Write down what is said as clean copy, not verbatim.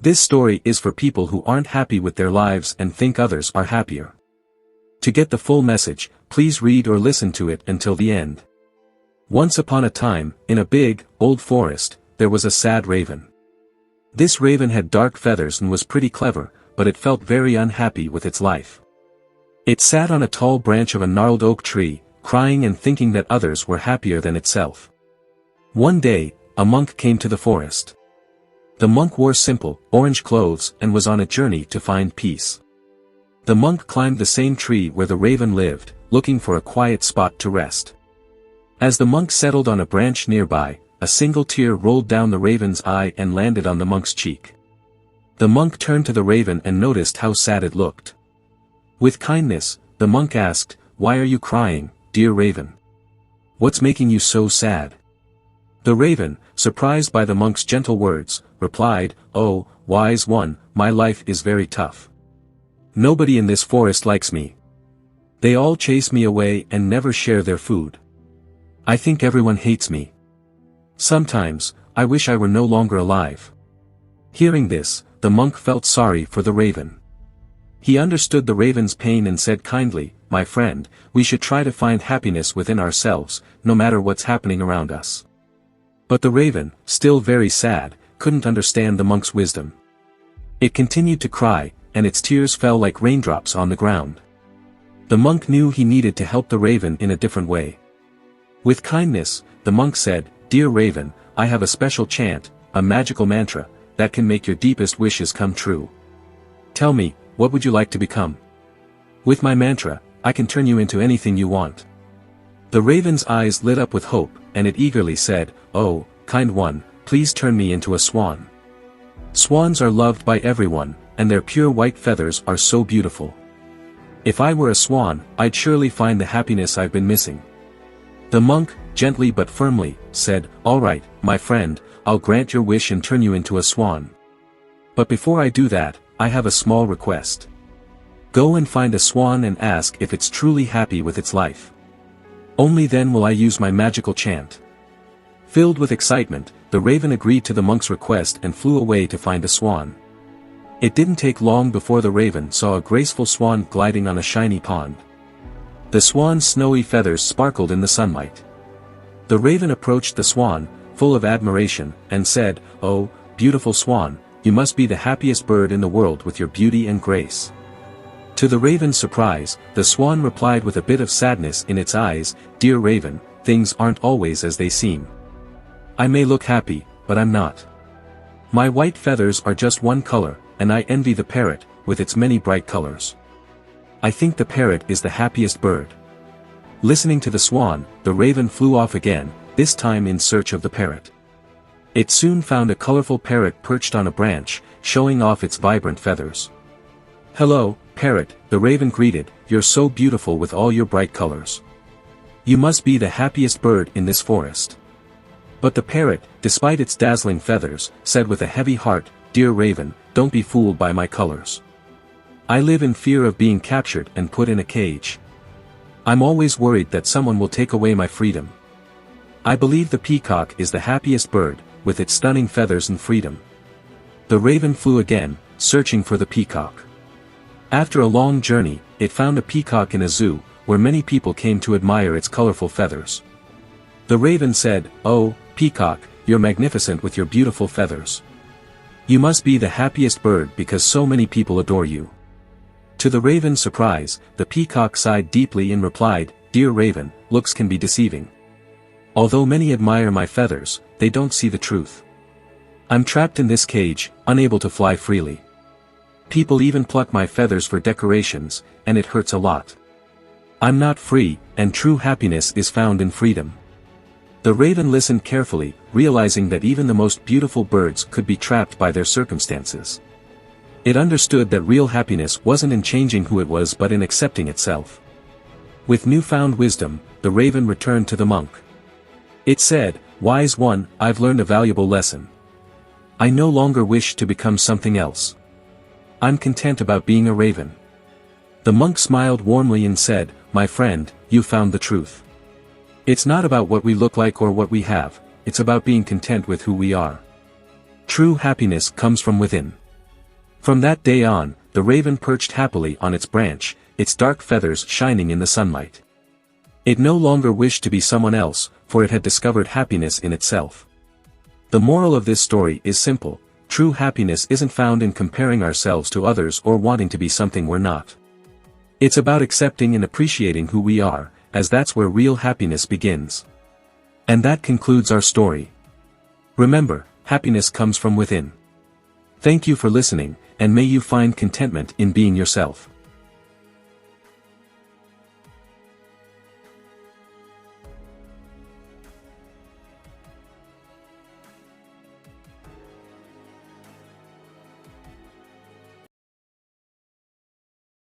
This story is for people who aren't happy with their lives and think others are happier. To get the full message, please read or listen to it until the end. Once upon a time, in a big, old forest, there was a sad raven. This raven had dark feathers and was pretty clever, but it felt very unhappy with its life. It sat on a tall branch of a gnarled oak tree, crying and thinking that others were happier than itself. One day, a monk came to the forest. The monk wore simple, orange clothes and was on a journey to find peace. The monk climbed the same tree where the raven lived, looking for a quiet spot to rest. As the monk settled on a branch nearby, a single tear rolled down the raven's eye and landed on the monk's cheek. The monk turned to the raven and noticed how sad it looked. With kindness, the monk asked, "Why are you crying, dear raven? What's making you so sad?" The raven, surprised by the monk's gentle words, replied, "Oh, wise one, my life is very tough. Nobody in this forest likes me. They all chase me away and never share their food. I think everyone hates me. Sometimes, I wish I were no longer alive." Hearing this, the monk felt sorry for the raven. He understood the raven's pain and said kindly, "My friend, we should try to find happiness within ourselves, no matter what's happening around us." But the raven, still very sad, couldn't understand the monk's wisdom. It continued to cry, and its tears fell like raindrops on the ground. The monk knew he needed to help the raven in a different way. With kindness, the monk said, "Dear raven, I have a special chant, a magical mantra, that can make your deepest wishes come true. Tell me, what would you like to become? With my mantra, I can turn you into anything you want." The raven's eyes lit up with hope, and it eagerly said, "Oh, kind one, please turn me into a swan. Swans are loved by everyone, and their pure white feathers are so beautiful. If I were a swan, I'd surely find the happiness I've been missing." The monk, gently but firmly, said, "All right, my friend, I'll grant your wish and turn you into a swan. But before I do that, I have a small request. Go and find a swan and ask if it's truly happy with its life. Only then will I use my magical chant." Filled with excitement, the raven agreed to the monk's request and flew away to find a swan. It didn't take long before the raven saw a graceful swan gliding on a shiny pond. The swan's snowy feathers sparkled in the sunlight. The raven approached the swan, full of admiration, and said, "Oh, beautiful swan, you must be the happiest bird in the world with your beauty and grace." To the raven's surprise, the swan replied with a bit of sadness in its eyes, "Dear raven, things aren't always as they seem. I may look happy, but I'm not. My white feathers are just one color, and I envy the parrot, with its many bright colors. I think the parrot is the happiest bird." Listening to the swan, the raven flew off again, this time in search of the parrot. It soon found a colorful parrot perched on a branch, showing off its vibrant feathers. "Hello, parrot," the raven greeted, "you're so beautiful with all your bright colors. You must be the happiest bird in this forest." But the parrot, despite its dazzling feathers, said with a heavy heart, "Dear raven, don't be fooled by my colors. I live in fear of being captured and put in a cage. I'm always worried that someone will take away my freedom. I believe the peacock is the happiest bird, with its stunning feathers and freedom." The raven flew again, searching for the peacock. After a long journey, it found a peacock in a zoo, where many people came to admire its colorful feathers. The raven said, "Oh, peacock, you're magnificent with your beautiful feathers. You must be the happiest bird because so many people adore you." To the raven's surprise, the peacock sighed deeply and replied, "Dear raven, looks can be deceiving. Although many admire my feathers, they don't see the truth. I'm trapped in this cage, unable to fly freely. People even pluck my feathers for decorations, and it hurts a lot. I'm not free, and true happiness is found in freedom." The raven listened carefully, realizing that even the most beautiful birds could be trapped by their circumstances. It understood that real happiness wasn't in changing who it was but in accepting itself. With newfound wisdom, the raven returned to the monk. It said, "Wise one, I've learned a valuable lesson. I no longer wish to become something else. I'm content about being a raven." The monk smiled warmly and said, "My friend, you found the truth. It's not about what we look like or what we have, it's about being content with who we are. True happiness comes from within." From that day on, the raven perched happily on its branch, its dark feathers shining in the sunlight. It no longer wished to be someone else, for it had discovered happiness in itself. The moral of this story is simple: true happiness isn't found in comparing ourselves to others or wanting to be something we're not. It's about accepting and appreciating who we are, as that's where real happiness begins. And that concludes our story. Remember, happiness comes from within. Thank you for listening, and may you find contentment in being yourself.